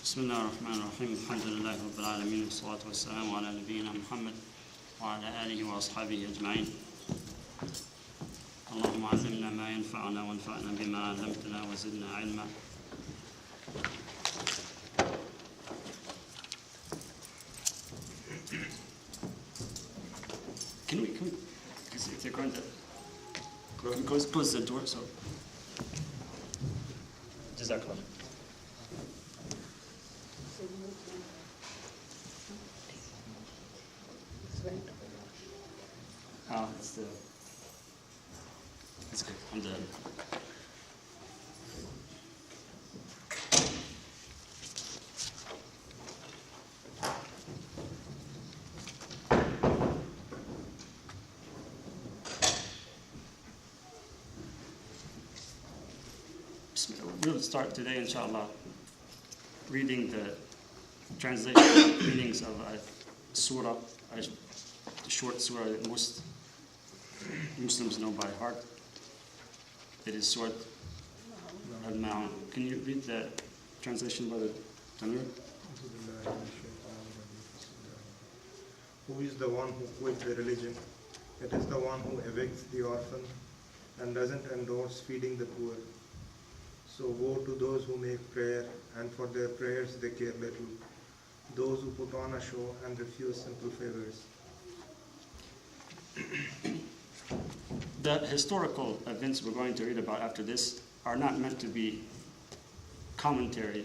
بسم الله الرحمن الرحيم الحمد لله رب العالمين والصلاة والسلام على نبينا محمد وعلى آله وأصحابه أجمعين. اللهم علمنا ما ينفعنا وانفعنا بما علمتنا وزدنا علما. Can we because they're going to close the door, so Jazakallah. It's good. I'm done. We'll start today, inshallah, reading the translation meanings of a surah, a short surah that most Muslims know by heart. It is Surah Al-Ma'un. Can you read the translation, Brother Tanur? Who is the one who quits the religion? It is the one who evicts the orphan and doesn't endorse feeding the poor. So woe to those who make prayer, and for their prayers they care little. Those who put on a show and refuse simple favors. The historical events we're going to read about after this are not meant to be commentary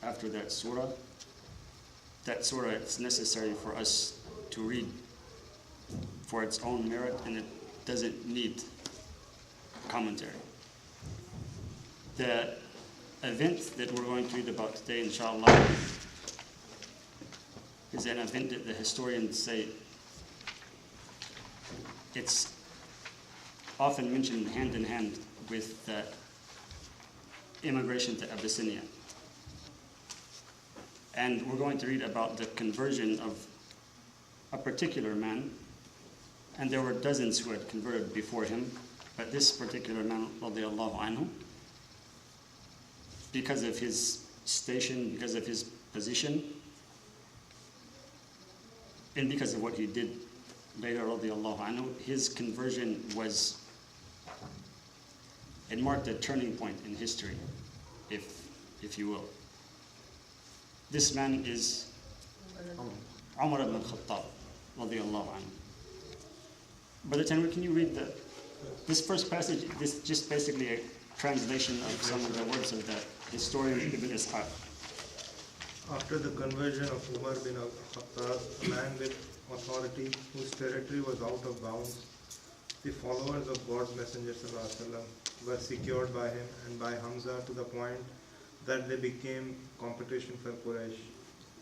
after that surah. That surah is necessary for us to read for its own merit, and it doesn't need commentary. The event that we're going to read about today, inshallah, is an event that the historians say it's often mentioned hand in hand with the immigration to Abyssinia. And we're going to read about the conversion of a particular man, and there were dozens who had converted before him, but this particular man, radiallahu anhu, because of his station, because of his position, and because of what he did later, radiallahu anhu, his conversion it marked a turning point in history, if you will. This man is Umar ibn al-Khattab, radiallahu anhu. Brother Tanwir, can you read this first passage? This is just basically a translation of some of the words of the historian Ibn Ishaq. After the conversion of Umar bin al-Khattab, a man with authority whose territory was out of bounds, the followers of God's Messenger ﷺ were secured by him and by Hamza to the point that they became competition for Quraysh.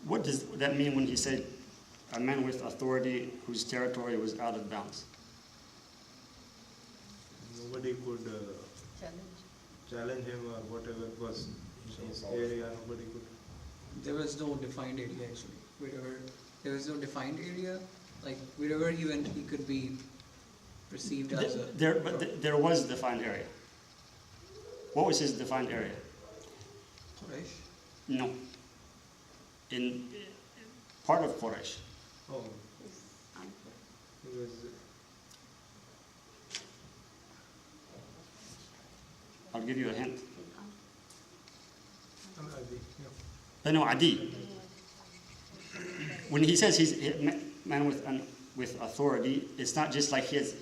What does that mean when he said a man with authority whose territory was out of bounds? Nobody could challenge him or whatever it was in his area. Nobody could. There was no defined area actually. There was no defined area. Like wherever he went, he could be perceived as a. There was a defined area. What was his defined area? Quraysh? No. In part of Quraysh. Oh. He was. I'll give you a hint. Yeah. Banu Adi. When he says he's a man with authority, it's not just like he has.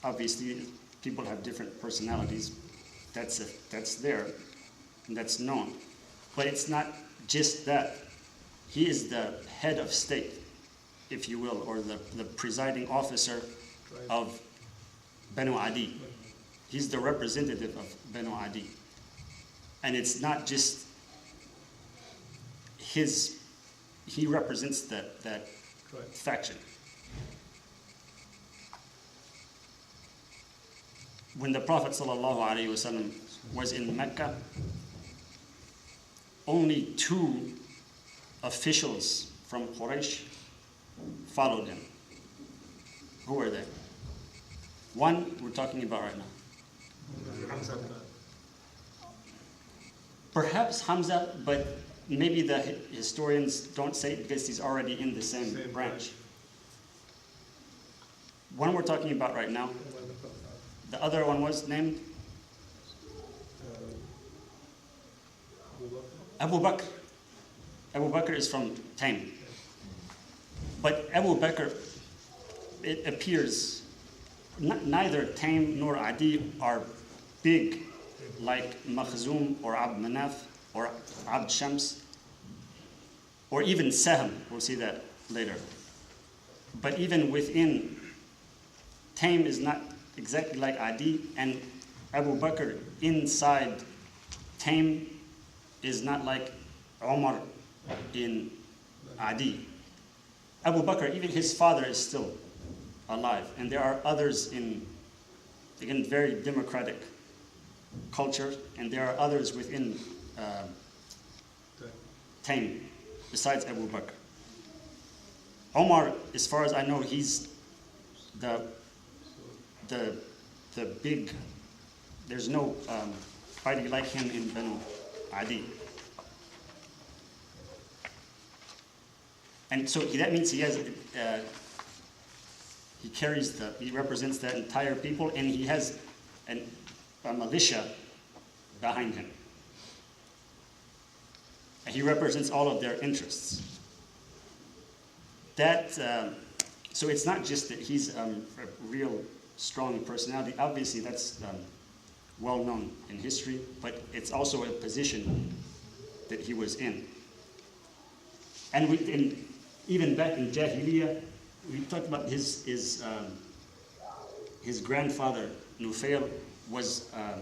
Obviously, people have different personalities. That's there, and that's known. But it's not just that. He is the head of state, if you will, or the presiding officer of Banu Adi. He's the representative of Banu Adi. And it's not just he represents that faction. When the Prophet ﷺ was in Mecca, only 2 officials from Quraysh followed him. Who were they? One we're talking about right now. Perhaps Hamza, but maybe the historians don't say it because he's already in the same branch. One we're talking about right now, the other one was named Abu Bakr. Abu Bakr is from Taym. But Abu Bakr, it appears, neither Taym nor Adi are big like Makhzum or Abd Manaf or Abd Shams or even Sahm. We'll see that later. But even within, Taym is not exactly like Adi, and Abu Bakr inside Taym is not like Umar in Adi. Abu Bakr, even his father is still alive, and there are others in, again, very democratic culture, and there are others within Taym besides Abu Bakr. Omar, as far as I know, he's the big, there's no party like him in Banu Adi. And so that means he has, he represents the entire people, and he has a militia behind him. And he represents all of their interests. So it's not just that he's a real strong personality. Obviously, that's well known in history, but it's also a position that he was in. And even back in Jahiliyyah, we talked about his grandfather, Nufail, was a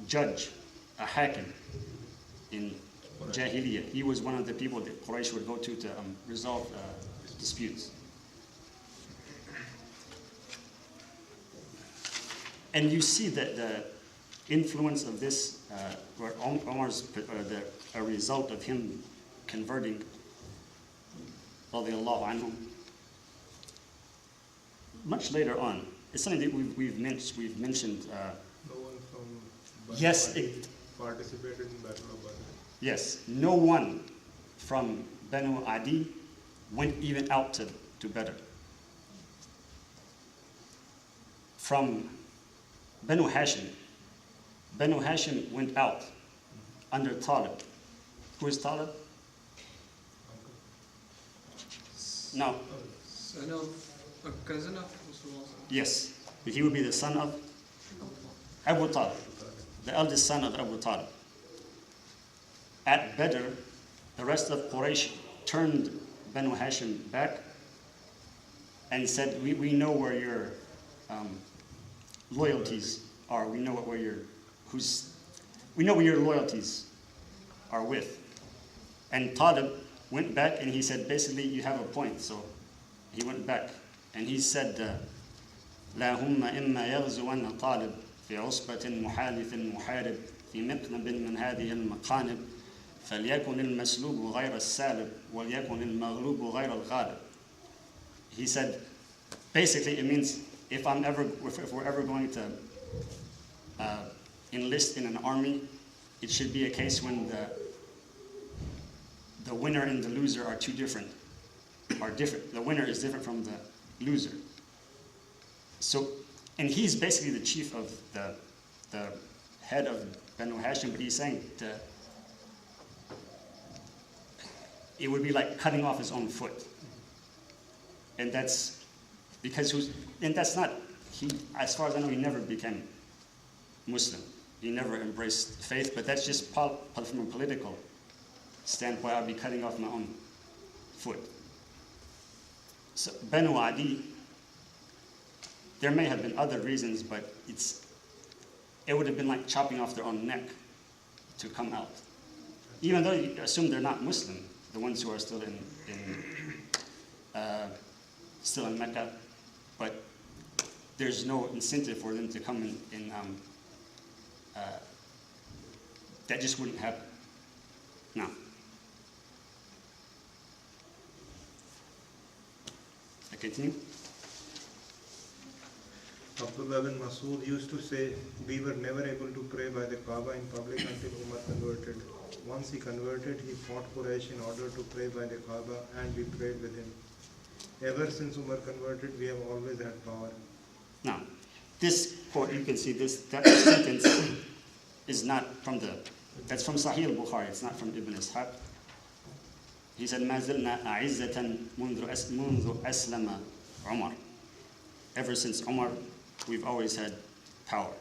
judge, a hakim in Jahiliyyah. He was one of the people that Quraysh would go to resolve disputes. And you see that the influence of this, where Umar's, a result of him converting, radiallahu anhu, much later on. It's something that we've mentioned. No one from Banu Yes, Adi participated in Battle of Badr. Yes, no one from Banu Adi went even out to Badr. From Banu Hashim went out under Talib. Who is Talib? No. Son of a cousin of Rasulullah. Yes, he would be the son of Abu Talib, the eldest son of Abu Talib. At Badr, the rest of Quraysh turned Banu Hashim back and said, we know where your loyalties are. We know where your loyalties are with. And Talib went back and he said, basically, you have a point. So he went back and he said, لا هم إما يغزون طالب في عصبة محالف محارب في مقنب من هذه المقانب فليكن المسلوب غير السالب وليكن المغلوب غير الغالب. He said, basically it means if we're ever going to enlist in an army, it should be a case when the winner and the loser are different. The winner is different from the loser. So, and he's basically the chief of the head of Banu Hashim, but he's saying that it would be like cutting off his own foot. And that's because as far as I know, he never became Muslim. He never embraced faith, but that's just from a political standpoint. I'd be cutting off my own foot. So Banu Adi, there may have been other reasons, but it would have been like chopping off their own neck to come out. Even though you assume they're not Muslim, the ones who are still in Mecca, but there's no incentive for them to come in that just wouldn't happen. No. I continue? Abdullah bin Masud used to say, we were never able to pray by the Kaaba in public until Umar converted. Once he converted, he fought Quraysh in order to pray by the Kaaba, and we prayed with him. Ever since Umar converted, we have always had power. Now, this quote, you can see that sentence is not from that's from Sahih al-Bukhari, it's not from Ibn Ishaq. He said, مَا زِلْنَا أَعِزَّةً مُنْذُ أَسْلَمَ عُمَرٍ. Ever since Umar, we've always had power.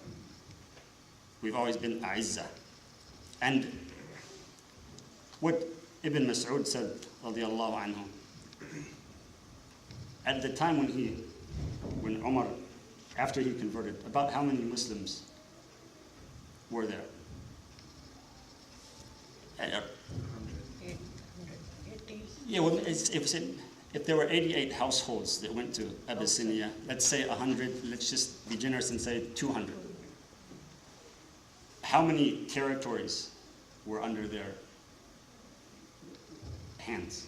We've always been a'izzah. And what Ibn Mas'ud said, radiyallahu anhu, at the time when Umar, after he converted, about how many Muslims were there? 880. Yeah, well, if there were 88 households that went to Abyssinia, let's say 100, let's just be generous and say 200. How many territories were under their hands?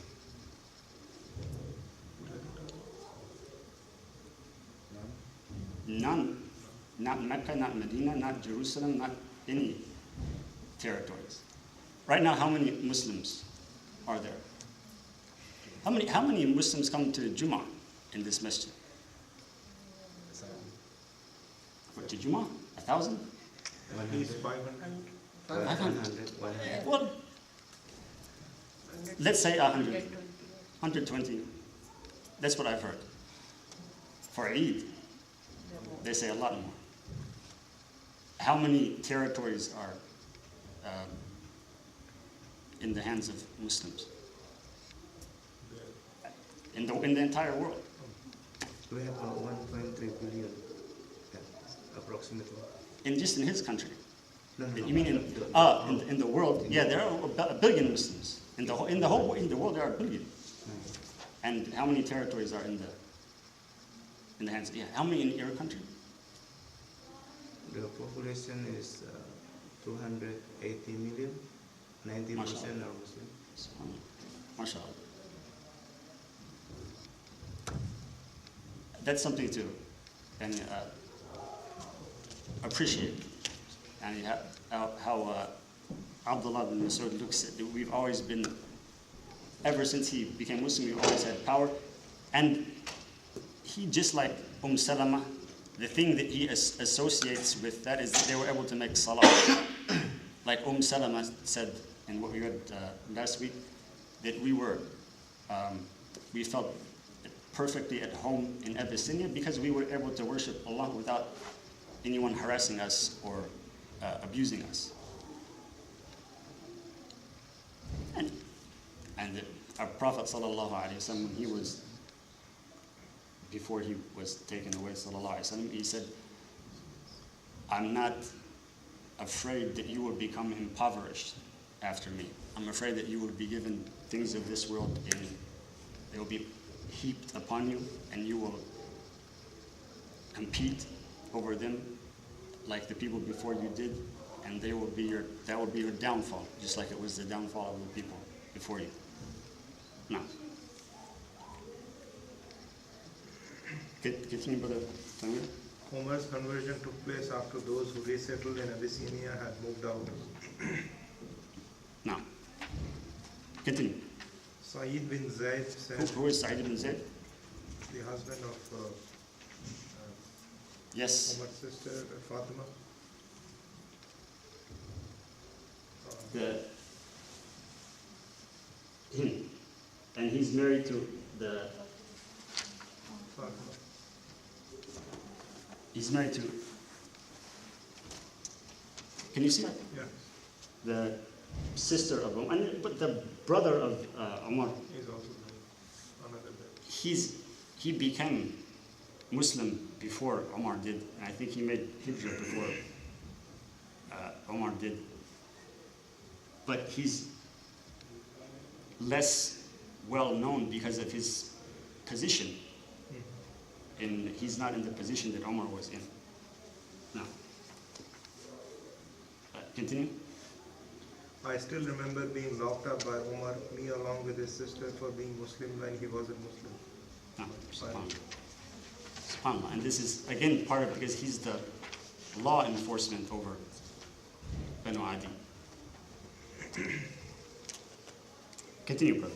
None. Not Mecca, not Medina, not Jerusalem, not any territories. Right now, how many Muslims are there? How many Muslims come to Jummah in this masjid? What, to Jummah? 1,000? At least 500. 500? Well, let's say 100. 120. That's what I've heard. For Eid, they say a lot more. How many territories are in the hands of Muslims? In the entire world. We have 1.3 billion, approximately. Just in his country. No. You mean in the world? Yeah, there are a billion Muslims. In the world there are a billion. And how many territories are in the hands? Yeah, how many in your country? The population is 280 million. 90% are Muslim. MashaAllah. That's something to appreciate. And how Abdullah bin Mas'ud looks at it. We've always been, ever since he became Muslim, we've always had power. And he, just like Salama, the thing that he associates with that is that they were able to make salah. Like Salama said in what we read last week, that we felt perfectly at home in Abyssinia because we were able to worship Allah without anyone harassing us or abusing us. And our Prophet sallallahu alaihi wasallam, before he was taken away sallallahu alaihi wasallam, he said, "I'm not afraid that you will become impoverished after me. I'm afraid that you will be given things of this world and they will be heaped upon you, and you will compete over them like the people before you did, and that will be your downfall, just like it was the downfall of the people before you." Now, continue, Brother Tanvir. Umar's conversion took place after those who resettled in Abyssinia had moved out. Now, continue. Sa'id bin Zayd said, Who is Sa'id bin Zayd? the husband of Yes. Umar's sister Fatima. Him. And he's married to Fatima. He's married to, can you see that? Yeah, The sister of Umar, but the brother of Umar, he's also another day. he became Muslim before Umar did, and I think he made hijrah before Umar did. But he's less well known because of his position. And he's not in the position that Umar was in. Now, continue. I still remember being locked up by Umar, me along with his sister, for being Muslim when he wasn't Muslim. No, subhanallah. SubhanAllah. And this is, again, part of because he's the law enforcement over Banu Adi. Continue, brother.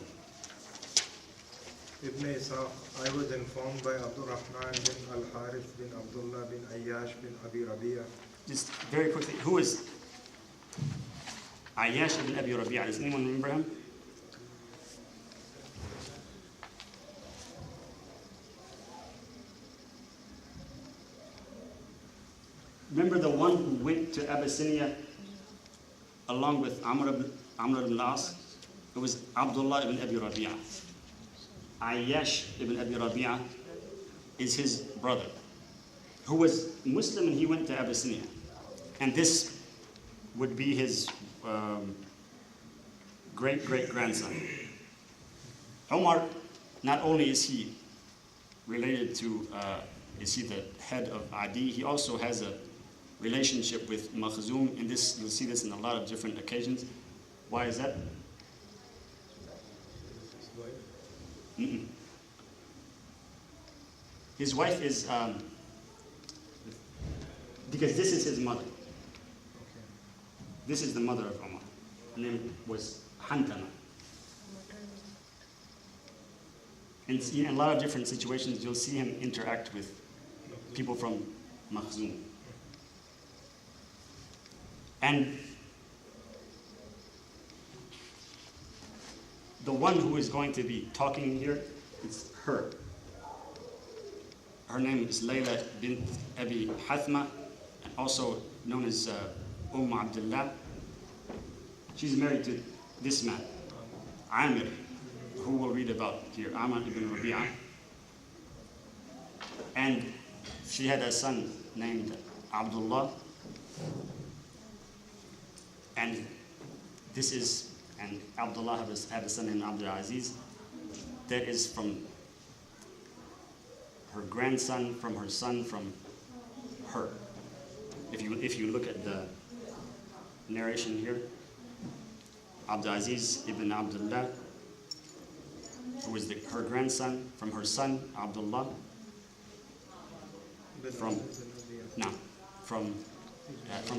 Ibn Ishaq, I was informed by Abdul Rahman bin al-Harith bin Abdullah bin Ayyash bin Abi Rabi'ah. Just very quickly, who is Ayyash ibn Abi Rabi'ah? Does anyone remember him? Remember the one who went to Abyssinia along with Amr ibn al-As? It was Abdullah ibn Abi Rabi'ah. Ayyash ibn Abi Rabi'ah is his brother, who was Muslim, and he went to Abyssinia. And this would be his great-great-grandson. Umar, not only is he related to, is he the head of Adi, he also has a relationship with Makhzum. And this, you'll see this in a lot of different occasions. Why is that? Mm-mm. His wife is, because this is his mother. This is the mother of Umar. Her name was Hantana. And in a lot of different situations, you'll see him interact with people from Makhzum. And the one who is going to be talking here is her. Her name is Layla bint Abi Hathma, and also known as Abdullah. She's married to this man, Amir, who we'll read about here, Amr ibn Rabi'ah. And she had a son named Abdullah. And this is, and Abdullah had a son named Abdul Aziz. That is from her grandson, from her son, from her. If you look at the narration here, Abdul Aziz ibn Abdullah, who was her grandson, from her son Abdullah, from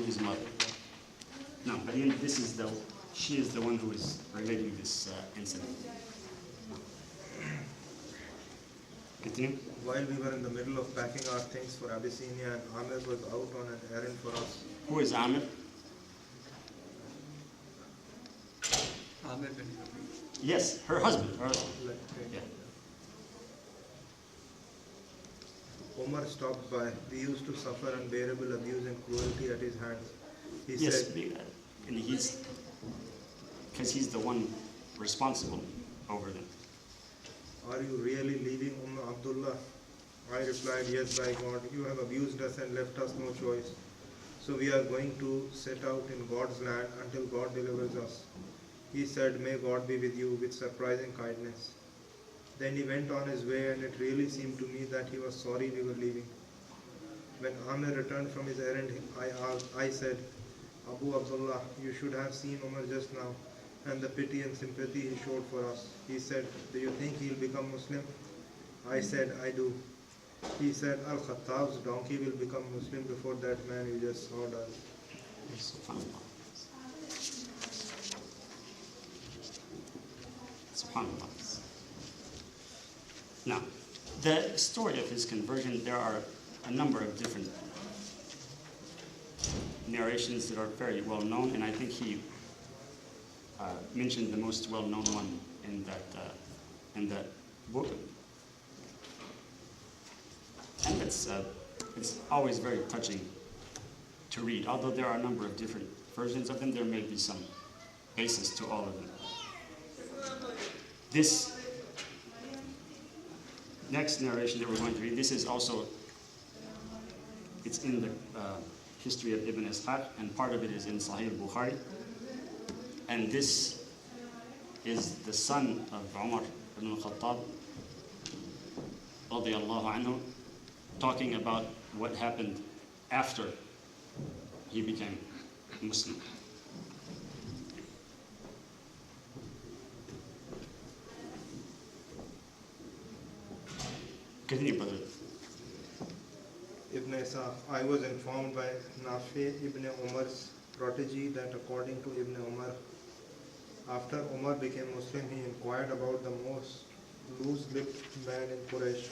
his mother. No, but she is the one who is relating this incident. Continue. While we were in the middle of packing our things for Abyssinia, and Amir was out on an errand for us. Who is Amir? Amir bin Rabi. Yes, her husband. Yeah. Umar stopped by. We used to suffer unbearable abuse and cruelty at his hands. He Yes, said, and because he's the one responsible over them. "Are you really leaving Abdullah?" I replied, "Yes, by God, you have abused us and left us no choice. So we are going to set out in God's land until God delivers us." He said, "May God be with you," with surprising kindness. Then he went on his way, and it really seemed to me that he was sorry we were leaving. When Amir returned from his errand, I said, "Abu Abdullah, you should have seen Umar just now, and the pity and sympathy he showed for us." He said, "Do you think he'll become Muslim?" I said, "I do." He said, "Al-Khattab's donkey will become Muslim before that man you just saw does." SubhanAllah. SubhanAllah. Now, the story of his conversion, there are a number of different narrations that are very well known, and I think he mentioned the most well-known one in that book. And it's always very touching to read. Although there are a number of different versions of them, there may be some basis to all of them. This next narration that we're going to read, this is also, it's in the history of Ibn Ishaq, and part of it is in Sahih Bukhari. And this is the son of Umar ibn al-Khattab, radiyallahu anhu, talking about what happened after he became Muslim. Continue, brother. I was informed by Nafi ibn Umar's protege that according to Ibn Umar, after Umar became Muslim, he inquired about the most loose-lipped man in Quraysh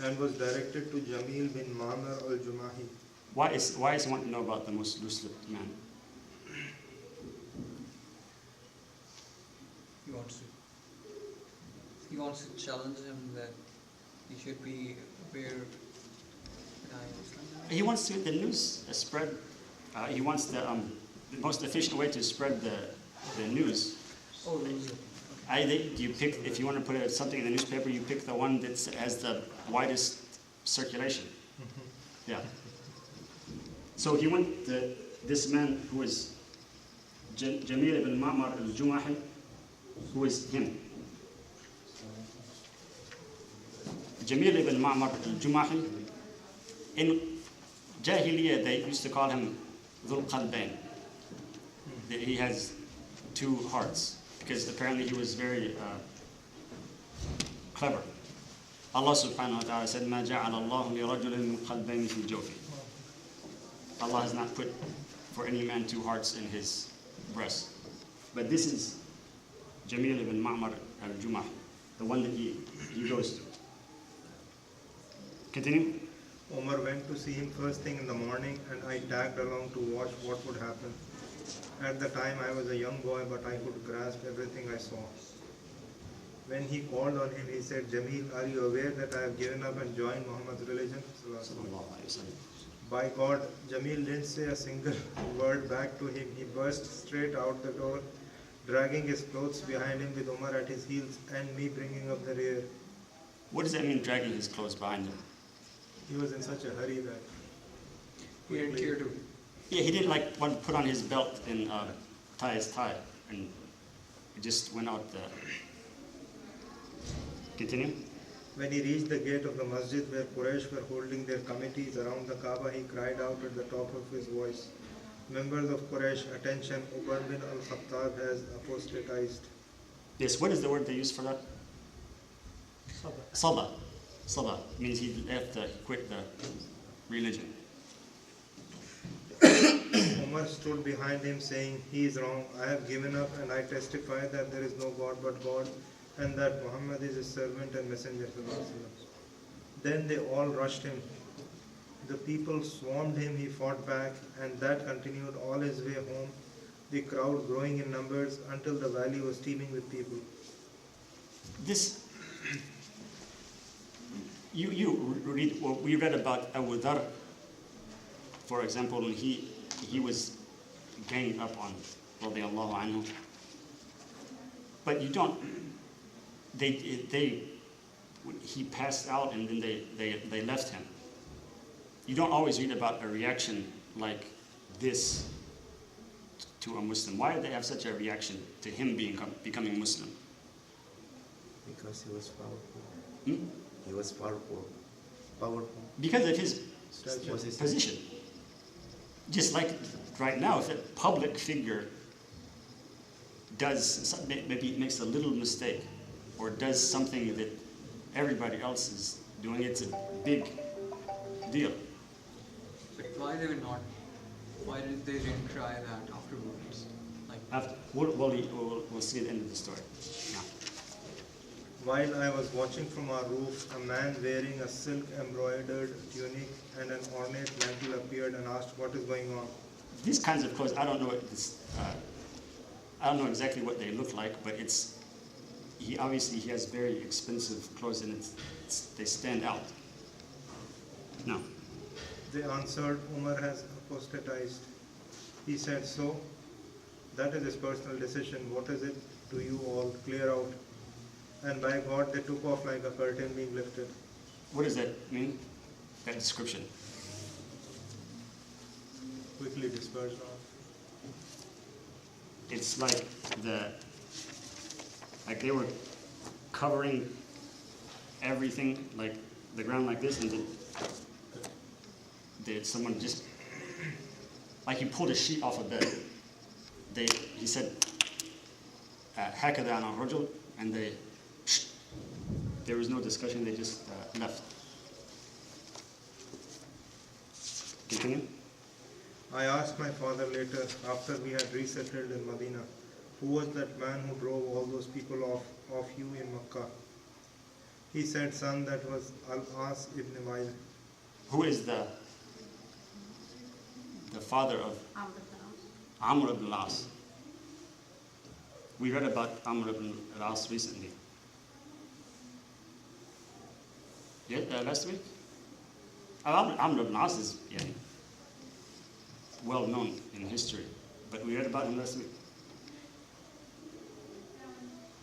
and was directed to Jamil bin Ma'mar al-Jumahi. Why is he wanting to know about the most loose-lipped man? He wants to challenge him that he should be aware. He wants to get the news spread. He wants the most efficient way to spread the news. Oh, loser. You pick, if you want to put something in the newspaper, you pick the one that has the widest circulation. Yeah. So he went this man who is Jamil ibn Ma'mar al-Jumahi, who is him. Jamil ibn Ma'mar al-Jumahi, in Jahiliyyah they used to call him Dhul Qalbain. He has two hearts, because apparently he was very clever. Allah subhanahu wa ta'ala said, مَا جَعَلَ اللَّهُ لِرَجُلٍ مِّن قَلْبَيْنِ فِي جَوْفِهِ. Allah has not put for any man two hearts in his breast. But this is Jamil ibn Ma'mar al-Jumahi, the one that he goes to. Continue. Umar went to see him first thing in the morning, and I tagged along to watch what would happen. At the time I was a young boy, but I could grasp everything I saw. When he called on him, he said, Jamil, are you aware that I have given up and joined Muhammad's religion? By God, Jamil didn't say a single word back to him. He burst straight out the door, dragging his clothes behind him with Umar at his heels and me bringing up the rear. What does that mean, dragging his clothes behind him? He was in such a hurry that He didn't care to. Yeah, he didn't want to put on his belt and tie his tie, and he just went out there. Continue. when he reached the gate of the masjid where Quraysh were holding their committees around the Kaaba, he cried out at the top of his voice, "Members of Quraysh, attention, Umar bin al-Khattab has apostatized." Yes, what is the word they use for that? Saba. Saba means he quit the religion. Umar stood behind him saying, "He is wrong. I have given up and I testify that there is no God but God and that Muhammad is his servant and messenger." Then they all rushed him. The people swarmed him, he fought back, and that continued all his way home, the crowd growing in numbers until the valley was teeming with people. This, we read about Abu Dhar, for example, when he was ganging up on radiallahu anhu. But you don't, he passed out and then they left him. You don't always read about a reaction like this to a Muslim. Why did they have such a reaction to him becoming Muslim? Because he was powerful. Hmm? He was powerful. Powerful. Because of his Position. position. Just like right now, if a public figure maybe makes a little mistake or does something that everybody else is doing, it's a big deal. But why they didn't try that afterwards? Like, We'll see the end of the story. Yeah. While I was watching from our roof, a man wearing a silk embroidered tunic and an ornate mantle appeared and asked, "What is going on?" These kinds of clothes, I don't know exactly what they look like, but he obviously has very expensive clothes and they stand out. No. They answered, "Umar has apostatized." He said, "So? That is his personal decision. What is it to you all? Clear out." And by God, they took off like a curtain being lifted. What does that mean? That description? Quickly dispersed off. It's like they were covering everything, like the ground like this, and someone just, like he pulled a sheet off a bed. He said, "Hakada ana rajul," and there was no discussion, they just left. Continue. I asked my father later, after we had resettled in Medina, who was that man who drove all those people off you in Makkah? He said, son, that was Al-As ibn Wa'il. Who is the father of Amr ibn al-As? We read about Amr ibn al-As recently. Yeah, last week? Amr ibn al-As is well known in history, but we read about him last week.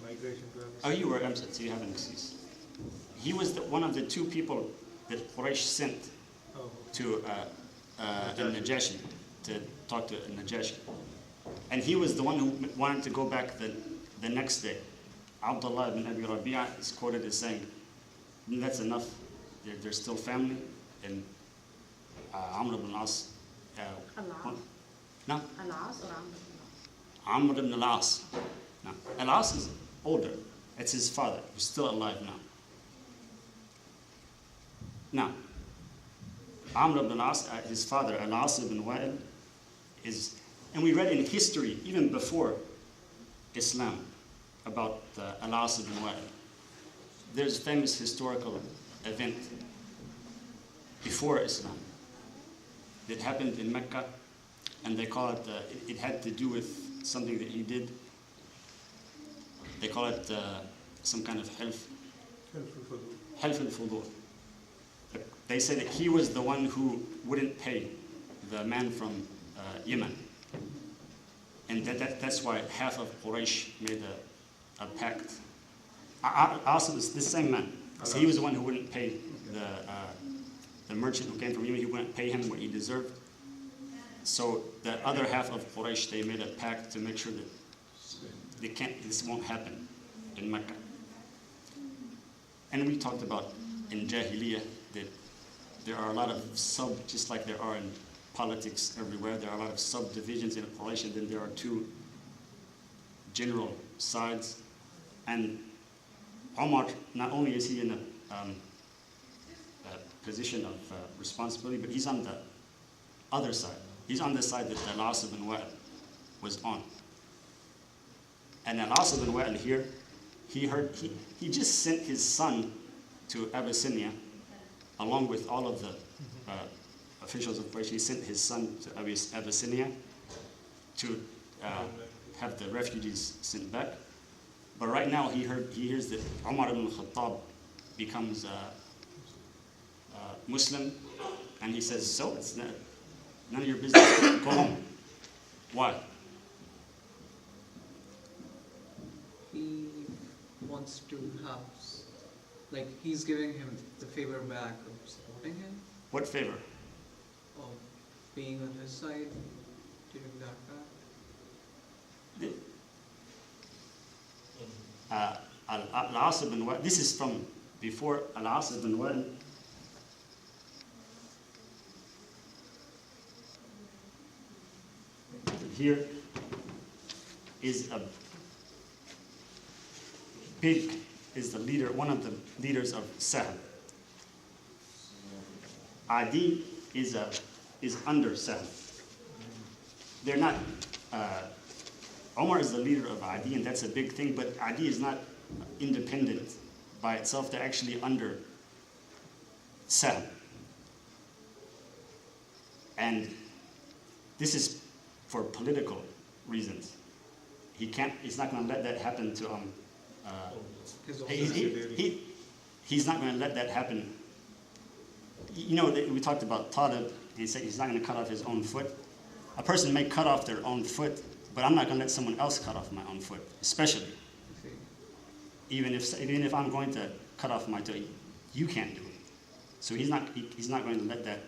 Migration to Abyssinia. Oh, you were absent, so you have an excuse. He was one of the two people that Quraysh sent to al-Najashi, to talk to al-Najashi. And he was the one who wanted to go back the next day. Abdullah ibn Abi Rabi'a is quoted as saying, that's enough, they're still family. And Amr ibn al-As. No? Al-As or Amr ibn al-As. No. Al-As is older. It's his father, who's still alive now. Now, Amr ibn al-As, his father, Al-As ibn Wa'il, is, and we read in history, even before Islam, about Al-As ibn Wa'il. There's a famous historical event before Islam that happened in Mecca, and they call it, it had to do with something that he did. They call it some kind of hilf al-fudur. They say that he was the one who wouldn't pay the man from Yemen. And that's why half of Quraysh made a pact. Also, this same man. So he was the one who wouldn't pay the merchant who came from Yemen. He wouldn't pay him what he deserved. So the other half of Quraysh, they made a pact to make sure that this won't happen in Mecca. And we talked about in Jahiliyyah that there are a lot of just like there are in politics everywhere, there are a lot of subdivisions in Quraysh, and then there are two general sides. And Umar, not only is he in a position of responsibility, but he's on the other side. He's on the side that Al-As ibn Wa'il was on. And Al-As ibn Wa'il here, he just sent his son to Abyssinia, along with all of the officials of Quraysh. He sent his son to Abyssinia to have the refugees sent back. But right now he hears that Umar ibn al-Khattab becomes Muslim, and he says, so it's none of your business, go home. Why? He wants to have, like, he's giving him the favor back of supporting him, What favor? of being on his side, giving that back. Al-As ibn Wa'il, this is from before Al-As ibn Wa'il. Here is the leader, one of the leaders of Sahl. Adi is under Sahl. They're not. Omar is the leader of Adi, and that's a big thing. But Adi is not independent by itself. They're actually under Sahl. And this is for political reasons. He's not going to let that happen to he's not going to let that happen. You know, we talked about Talib. He said he's not going to cut off his own foot. A person may cut off their own foot, but I'm not going to let someone else cut off my own foot, especially. Even if I'm going to cut off my toe, you can't do it. So he's not going to let that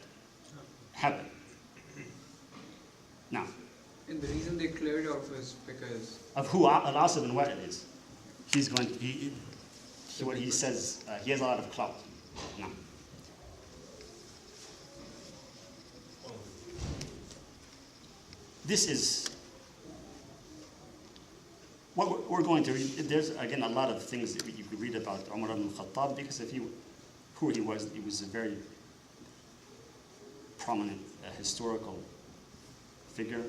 happen. Now, And the reason they cleared it off is because of who Al-As ibn Wa'il is. He's going to, what he says, he has a lot of clout. Now, this is what we're going to read. There's, again, a lot of things that you could read about Umar ibn al-Khattab, because who he was a very prominent a historical figure,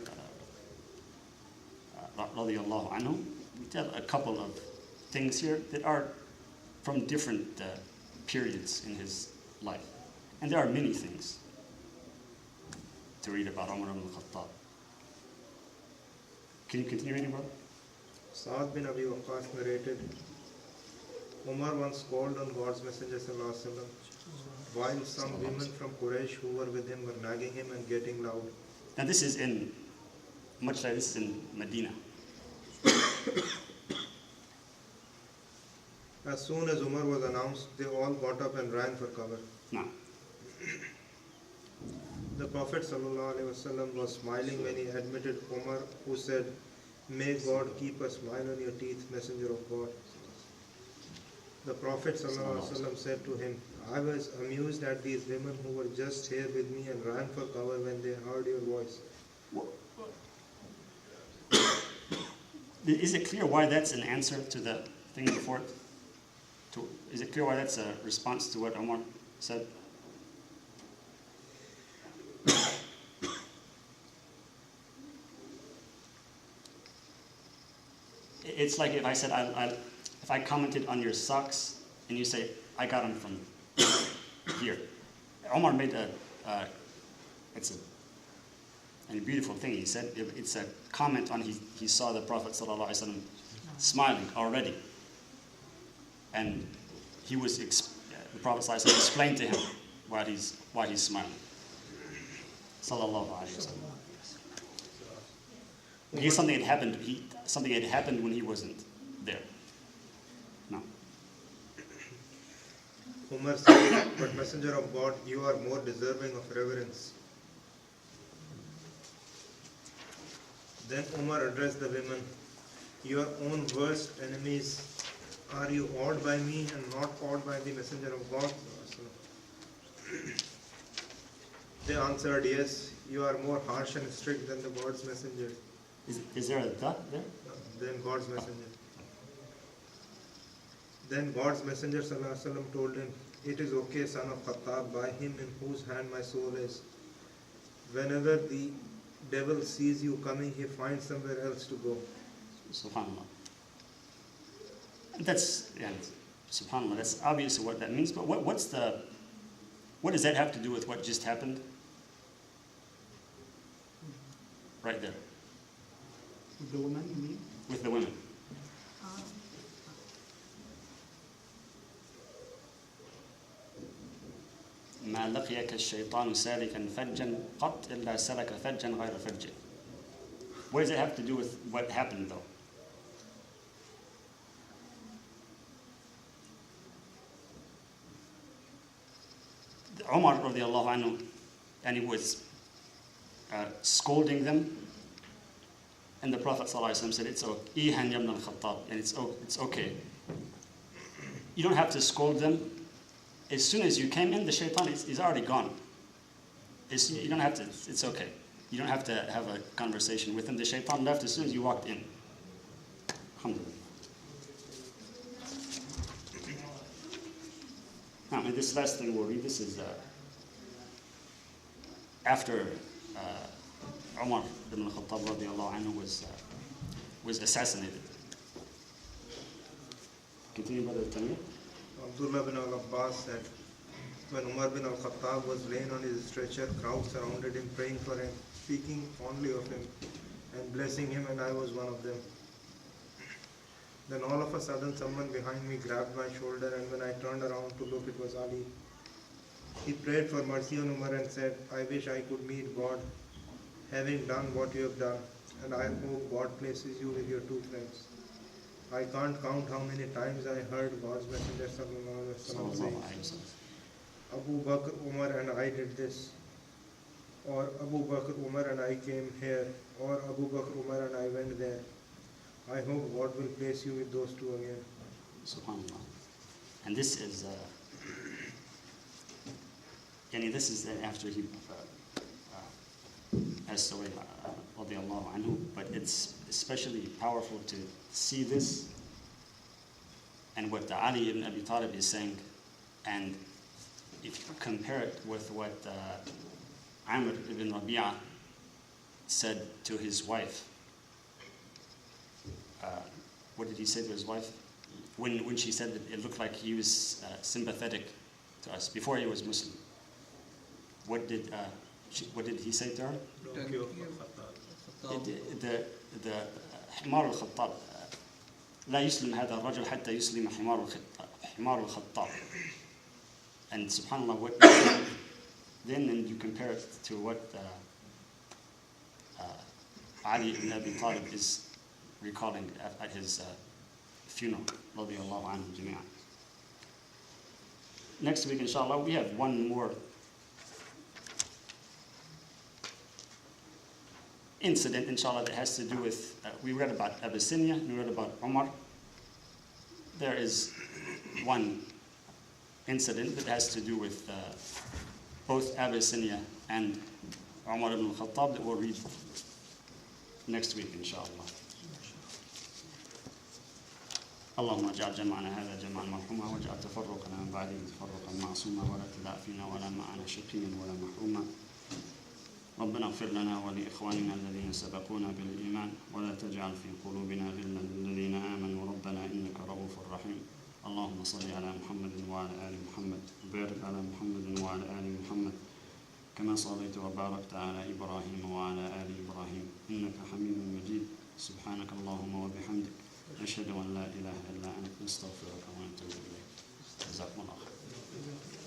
radiallahu anhu. We tell a couple of things here that are from different periods in his life. And there are many things to read about Umar ibn al-Khattab. Can you continue reading, brother? Sa'ad bin Abi Waqqas narrated, Umar once called on God's Messenger ﷺ, while some women from Quraysh who were with him were nagging him and getting loud. Now this is in, much like this is in Medina. As soon as Umar was announced, they all got up and ran for cover. Now, The Prophet ﷺ was smiling when he admitted Umar, who said, May God keep a smile on your teeth, Messenger of God. The Prophet ﷺ said to him, I was amused at these women who were just here with me and ran for cover when they heard your voice. is it clear why that's an answer to the thing before it? Is it clear why that's a response to what Umar said? It's like if I said, if I commented on your socks and you say, I got them from here. Omar made it's a beautiful thing. He said it's a comment on he saw the Prophet ﷺ smiling already. And he was, the Prophet ﷺ explained to him why he's smiling. Sallallahu alayhi wa sallam. Here's something that happened. Something had happened when he wasn't there. No. Umar said, But Messenger of God, you are more deserving of reverence. Then Umar addressed the women, Your own worst enemies, are you awed by me and not awed by the Messenger of God? They answered, Yes, you are more harsh and strict than the God's messenger. Is there a the there? Then God's messenger. Then God's messenger ﷺ told him, It is okay, son of Khattab, by him in whose hand my soul is. Whenever the devil sees you coming, he finds somewhere else to go. SubhanAllah. That's, yeah, SubhanAllah, that's obviously what that means, but what does that have to do with what just happened? Right there. With the woman, you mean? With the women. ما لقيك الشيطان سالكا فجا قط إلا سلك فجا غير فجه. What does it have to do with what happened though? Umar radiallahu anhu, and he was scolding them, and the Prophet ﷺ said, it's okay, Ihan ibn al-Khattab, and it's okay. You don't have to scold them. As soon as you came in, the shaitan is already gone. You don't have to, it's okay. You don't have to have a conversation with him. The shaitan left as soon as you walked in. Alhamdulillah. Now, and this last thing we'll read, this is after Umar ibn al-Khattab radiallahu anhu was assassinated. Continue, Brother Tamir. Abdullah bin al-Abbas said, When Umar bin al-Khattab was laying on his stretcher, crowds surrounded him, praying for him, speaking fondly of him, and blessing him, and I was one of them. Then all of a sudden, someone behind me grabbed my shoulder, and when I turned around to look, it was Ali. He prayed for mercy on Umar and said, I wish I could meet God, having done what you have done, and I hope God places you with your two friends. I can't count how many times I heard God's Messenger say, Abu Bakr, Umar and I did this, or Abu Bakr, Umar and I came here, or Abu Bakr, Umar and I went there. I hope God will place you with those two again. SubhanAllah. And this is after he passed away, radiallahu anhu, but it's especially powerful to see this and what Ali ibn Abi Talib is saying, and if you compare it with what Amr ibn Rabi'ah said to his wife, what did he say to his wife? When she said that it looked like he was sympathetic to us before he was Muslim. What did he say to her? Donkey of al-Khattab. The حمار الخطاب لا يسلم هذا الرجل حتى يسلم حمار الخطاب. And subhanAllah, what you say then, and you compare it to what Ali ibn Abi Talib is recalling at his funeral, radiyallahu anhu jami'an. Next week, inshallah, we have one more incident, inshallah, that has to do with, we read about Abyssinia, and we read about Umar. There is one incident that has to do with both Abyssinia and Umar ibn al-Khattab that we'll read next week, inshallah. اللهم اجعل جمعنا هذا جمعا مرحوما واجعل تفرقنا من بعده تفرقا معصوما ولا تدع فينا ولا معنا شقيا ولا محروما. ربنا اغفر لنا ولإخواننا الذين سبقونا بالإيمان ولا تجعل في قلوبنا غلا للذين آمنوا ربنا إنك رؤوف رحيم. اللهم صل على محمد وعلى آل محمد وبارك على محمد وعلى آل محمد كما صليت وباركت على إبراهيم وعلى آل إبراهيم إنك حميد مجيد. سبحانك اللهم وبحمدك أشهد أن لا إله إلا أنت نستغفرك ونتوب إليك. جزاكم الله خير.